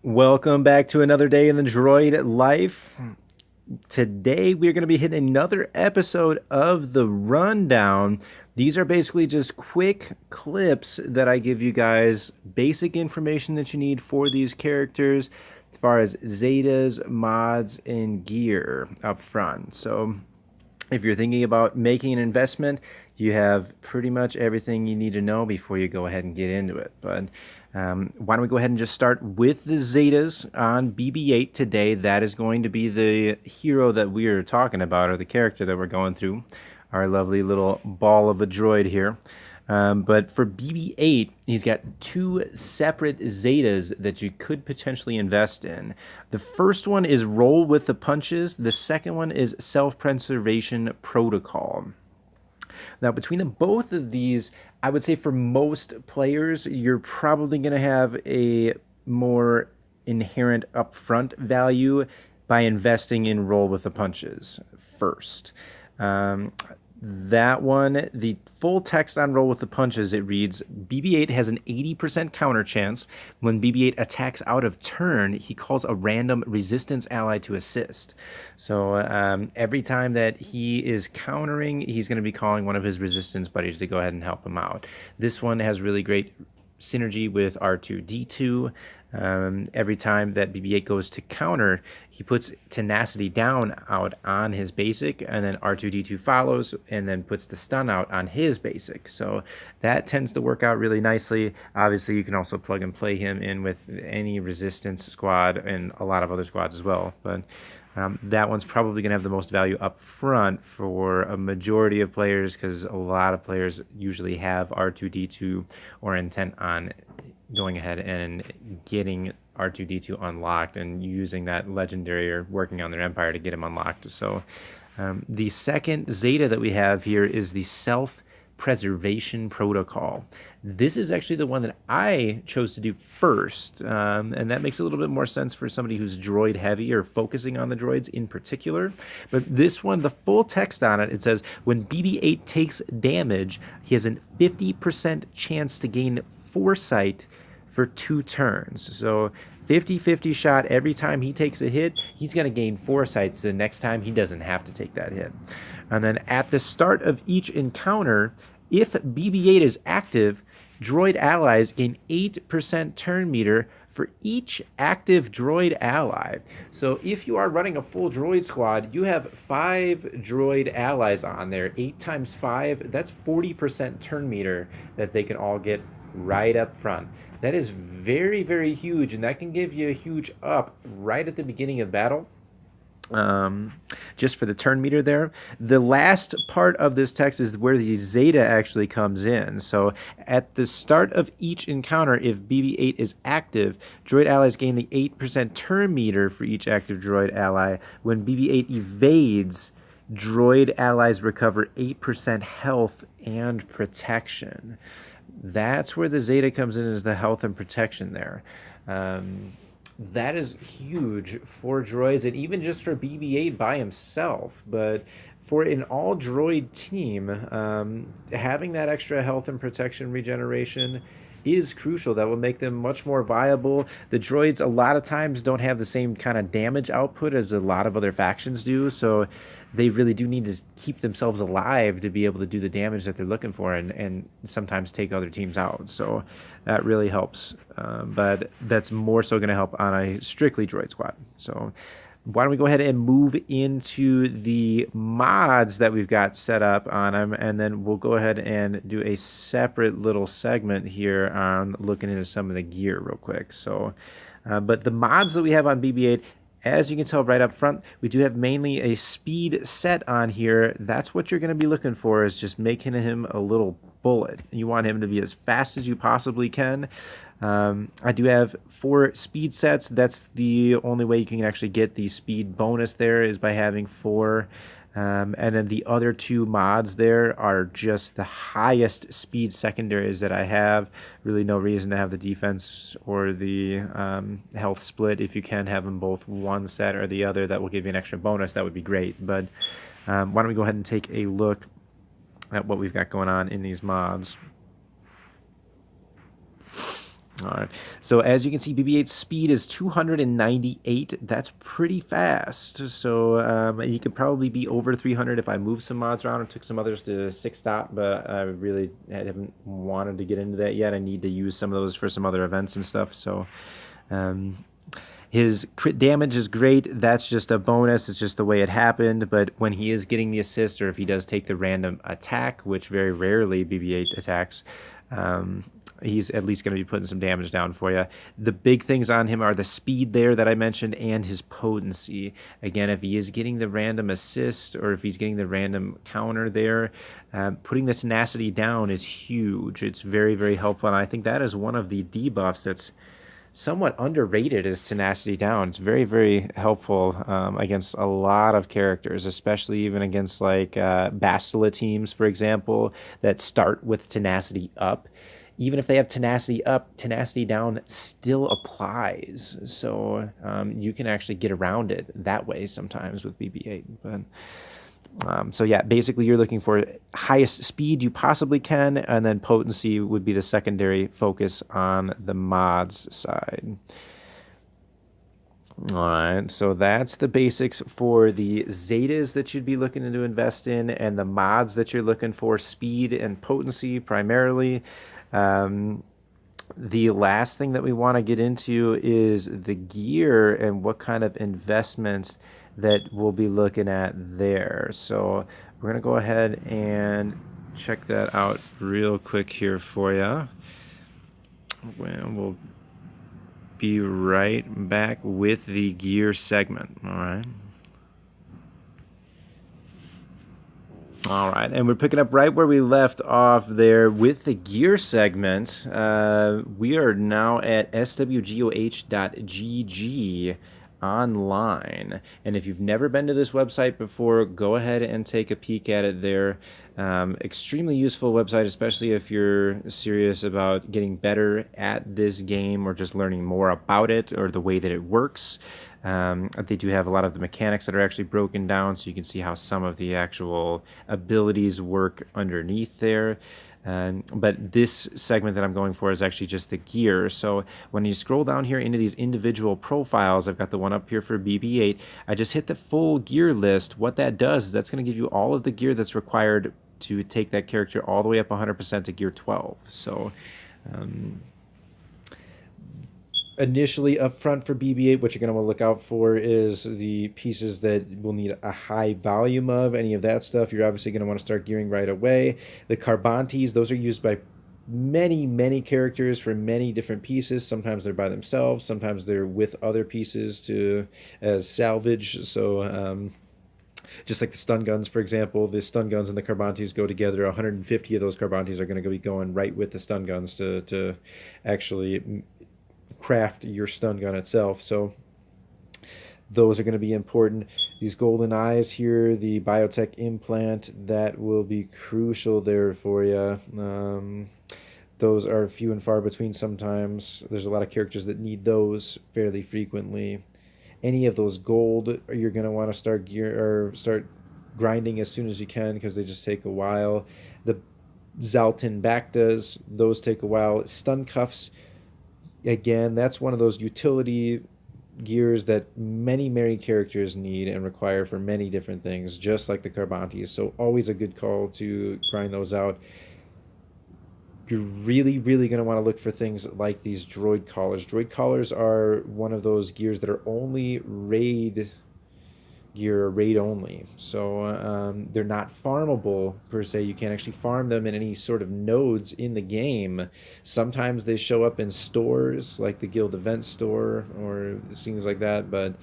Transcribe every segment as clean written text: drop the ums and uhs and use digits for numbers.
Welcome back to another day in the Droid life. Today we're going to be hitting another episode of The Rundown. These are basically just quick clips that I give you guys, basic information that you need for these characters as far as zetas, mods, and gear up front. So if you're thinking about making an investment, you have pretty much everything you need to know before you go ahead and get into it. But why don't we go ahead and just start with the zetas on BB8 today. That is going to be the hero that we are talking about, or the character that we're going through. Our lovely little ball of a droid here. But for BB8, he's got two separate zetas that you could potentially invest in. The first one is Roll with the Punches. The second one is Self-Preservation Protocol. Now, between both of these, I would say for most players, you're probably going to have a more inherent upfront value by investing in Roll with the Punches first. That one, the full text on Roll with the Punches, it reads, BB8 has an 80% counter chance. When BB8 attacks out of turn, he calls a random resistance ally to assist. So every time that he is countering, he's going to be calling one of his resistance buddies to go ahead and help him out. This one has really great synergy with R2-D2. Every time that BB8 goes to counter, he puts tenacity down out on his basic, and then R2-D2 follows and then puts the stun out on his basic. So that tends to work out really nicely. Obviously, you can also plug and play him in with any resistance squad and a lot of other squads as well. But that one's probably going to have the most value up front for a majority of players, because a lot of players usually have R2-D2 or intent on going ahead and getting R2-D2 unlocked and using that legendary or working on their empire to get him unlocked. So the second zeta that we have here is the Self-Preservation Protocol. This is actually the one that I chose to do first, and that makes a little bit more sense for somebody who's droid heavy or focusing on the droids in particular. But this one, the full text on it, it says, when BB8 takes damage, he has a 50% chance to gain foresight for 2 turns. So 50-50 shot every time he takes a hit, he's going to gain foresight so the next time he doesn't have to take that hit. And then at the start of each encounter, if BB8 is active, droid allies gain 8% turn meter for each active droid ally. So if you are running a full droid squad, you have 5 droid allies on there. 8 times 5, that's 40% turn meter that they can all get right up front. That is very, very huge, and that can give you a huge up right at the beginning of battle. Just for the turn meter there. The last part of this text is where the zeta actually comes in. So at the start of each encounter, if BB8 is active, droid allies gain the 8% turn meter for each active droid ally. When BB8 evades, droid allies recover 8% health and protection. That's where the zeta comes in, is the health and protection there. That is huge for droids, and even just for BB8 by himself. But for an all droid team, having that extra health and protection regeneration is crucial. That will make them much more viable. The droids a lot of times don't have the same kind of damage output as a lot of other factions do, so they really do need to keep themselves alive to be able to do the damage that they're looking for, and sometimes take other teams out. So that really helps. But that's more so going to help on a strictly droid squad. So why don't we go ahead and move into the mods that we've got set up on them, and then we'll go ahead and do a separate little segment here on looking into some of the gear real quick. So, but the mods that we have on BB8, as you can tell right up front, we do have mainly a speed set on here. That's what you're going to be looking for, is just making him a little bullet. You want him to be as fast as you possibly can. I do have 4 speed sets. That's the only way you can actually get the speed bonus there, is by having 4. And then the other 2 mods there are just the highest speed secondaries that I have. Really no reason to have the defense or the health split. If you can have them both one set or the other, that will give you an extra bonus. That would be great. But why don't we go ahead and take a look at what we've got going on in these mods. All right. So as you can see, BB-8's speed is 298. That's pretty fast. So he could probably be over 300 if I moved some mods around and took some others to 6-dot, but I really haven't wanted to get into that yet. I need to use some of those for some other events and stuff. So um, his crit damage is great. That's just a bonus. It's just the way it happened. But when he is getting the assist, or if he does take the random attack, which very rarely BB-8 attacks, he's at least going to be putting some damage down for you. The big things on him are the speed there that I mentioned and his potency. Again, if he is getting the random assist or if he's getting the random counter there, putting the tenacity down is huge. It's very, very helpful. And I think that is one of the debuffs that's somewhat underrated, is tenacity down. It's very, very helpful against a lot of characters, especially even against like Bastila teams, for example, that start with tenacity up. Even if they have tenacity up, tenacity down still applies. So you can actually get around it that way sometimes with BB-8. So yeah, basically you're looking for highest speed you possibly can, and then potency would be the secondary focus on the mods side. All right, so that's the basics for the zetas that you'd be looking to invest in, and the mods that you're looking for, speed and potency primarily. The last thing that we want to get into is the gear and what kind of investments that we'll be looking at there. So we're going to go ahead and check that out real quick here for you. We'll be right back with the gear segment. All right. All right, and we're picking up right where we left off there with the gear segment. We are now at swgoh.gg online. And if you've never been to this website before, go ahead and take a peek at it there. Extremely useful website, especially if you're serious about getting better at this game or just learning more about it or the way that it works. They do have a lot of the mechanics that are actually broken down, so you can see how some of the actual abilities work underneath there. But this segment that I'm going for is actually just the gear. So when you scroll down here into these individual profiles, I've got the one up here for BB8. I just hit the full gear list. What that does is that's going to give you all of the gear that's required to take that character all the way up 100% to gear 12. So initially up front for BB8, what you're going to want to look out for is the pieces that will need a high volume of. Any of that stuff, you're obviously going to want to start gearing right away. The Carbantes, those are used by many characters for many different pieces. Sometimes they're by themselves, sometimes they're with other pieces to as salvage. So just like the stun guns, for example, the stun guns and the Carbantes go together. 150 of those Carbantes are going to be going right with the stun guns to actually craft your stun gun itself. So those are going to be important. These golden eyes here, the biotech implant, that will be crucial there for you. Those are few and far between sometimes. There's a lot of characters that need those fairly frequently. Any of those gold, you're going to want to start grinding as soon as you can, because they just take a while. The Zaltin Bactas, those take a while. Stun cuffs, again, that's one of those utility gears that many characters need and require for many different things, just like the Carbantes. So always a good call to grind those out. You're really going to want to look for things like these droid collars. Droid collars are one of those gears that are only raid gear, raid only. So they're not farmable per se. You can't actually farm them in any sort of nodes in the game. Sometimes they show up in stores like the guild event store or things like that, but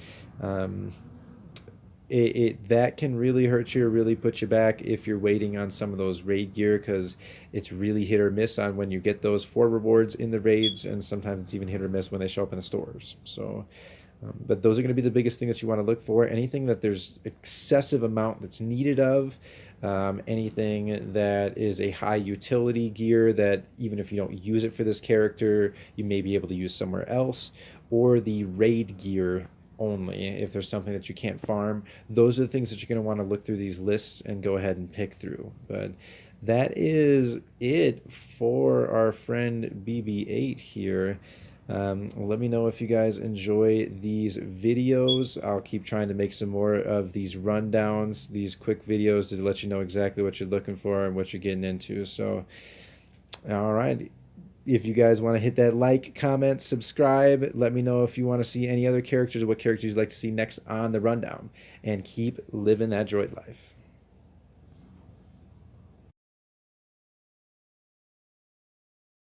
that can really hurt you or really put you back if you're waiting on some of those raid gear, because it's really hit or miss on when you get those for rewards in the raids, and sometimes it's even hit or miss when they show up in the stores. So but those are going to be the biggest thing that you want to look for. Anything that there's excessive amount that's needed of, anything that is a high utility gear that even if you don't use it for this character, you may be able to use somewhere else, or the raid gear only. If there's something that you can't farm, those are the things that you're going to want to look through these lists and go ahead and pick through. But that is it for our friend BB8 here. Let me know if you guys enjoy these videos. I'll keep trying to make some more of these rundowns, these quick videos to let you know exactly what you're looking for and what you're getting into. So, all right. If you guys want to hit that like, comment, subscribe, let me know if you want to see any other characters or what characters you'd like to see next on the rundown. And keep living that droid life.